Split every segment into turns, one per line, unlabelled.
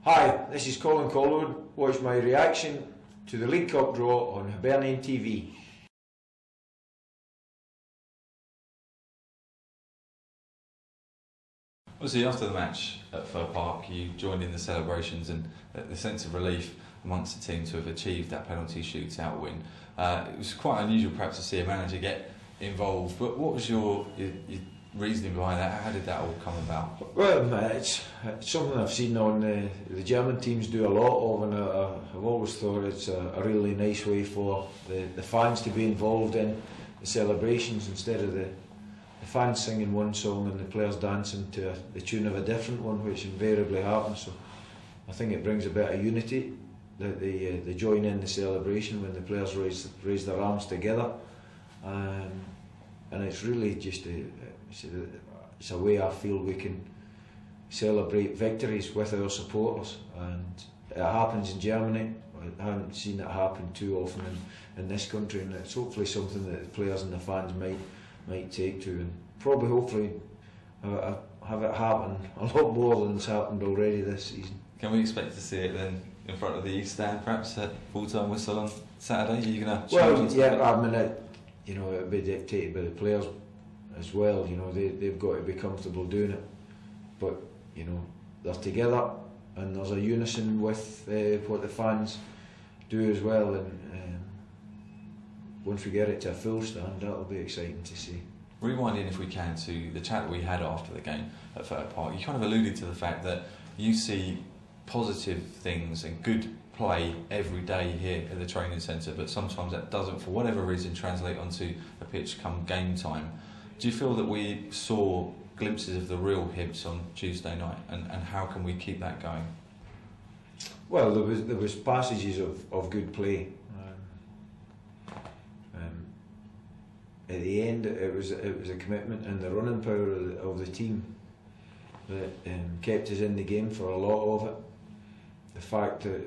Hi, this is Colin Calderwood. Watch my reaction to the League Cup draw on Hibernian TV.
Obviously, after the match at Fir Park, you joined in the celebrations and the sense of relief amongst the team to have achieved that penalty shootout win. It was quite unusual perhaps to see a manager get involved, but what was your reasoning behind that? How did that all come about?
Well, it's something I've seen on the German teams do a lot of, and I've always thought it's a really nice way for the fans to be involved in the celebrations instead of the fans singing one song and the players dancing to the tune of a different one, which invariably happens. So I think it brings a bit of unity that they join in the celebration when the players raise their arms together, and it's really just it's a way I feel we can celebrate victories with our supporters, and it happens in Germany. I haven't seen it happen too often in this country, and it's hopefully something that the players and the fans might take to, and probably hopefully have it happen a lot more than it's happened already this season.
Can we expect to see it then in front of the East Stand, perhaps at full-time whistle on Saturday? Are you going to?
Well, yeah, I mean, it'll be dictated by the players as well. You know, they've got to be comfortable doing it, but you know, they're together and there's a unison with what the fans do as well, and once we get it to a full stand, that'll be exciting to see.
Rewinding, if we can, to the chat that we had after the game at Fir Park, you kind of alluded to the fact that you see positive things and good play every day here at the training centre, but sometimes that doesn't, for whatever reason, translate onto a pitch come game time. Do you feel that we saw glimpses of the real Hibs on Tuesday night, and how can we keep that going?
Well, there was passages of good play. At the end, it was a commitment and the running power of the team that kept us in the game for a lot of it. The fact that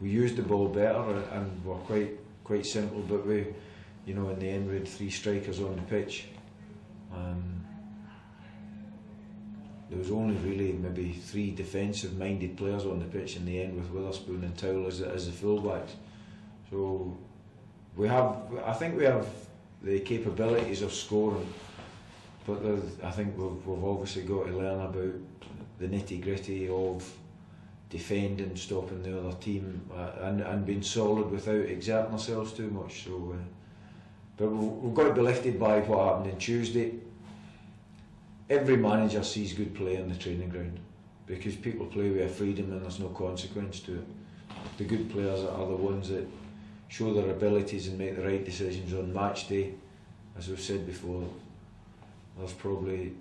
we used the ball better and were quite simple, but we, you know, in the end we had 3 strikers on the pitch. There was only really maybe 3 defensive-minded players on the pitch in the end, with Witherspoon and Towell as the fullbacks. So I think we have the capabilities of scoring, but I think we've obviously got to learn about the nitty-gritty of defending, stopping the other team, and being solid without exerting ourselves too much. So, but we've got to be lifted by what happened on Tuesday. Every manager sees good play on the training ground, because people play with a freedom and there's no consequence to it. The good players are the ones that show their abilities and make the right decisions on match day. As we've said before, there's probably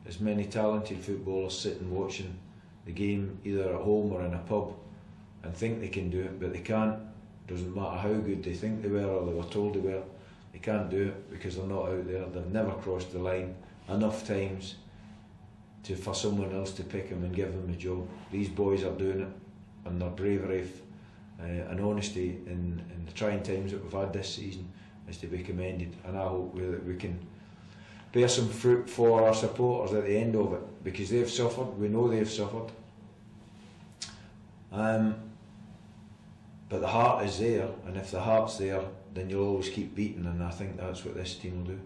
as many talented footballers sitting watching the game either at home or in a pub and think they can do it, but they can't. Doesn't matter how good they think they were or they were told they were, they can't do it because they're not out there. They've never crossed the line enough times for someone else to pick them and give them a job. These boys are doing it, and their bravery and honesty in the trying times that we've had this season is to be commended, and I hope that we can bear some fruit for our supporters at the end of it, because they've suffered, we know they've suffered, but the heart is there, and if the heart's there then you'll always keep beating, and I think that's what this team will do.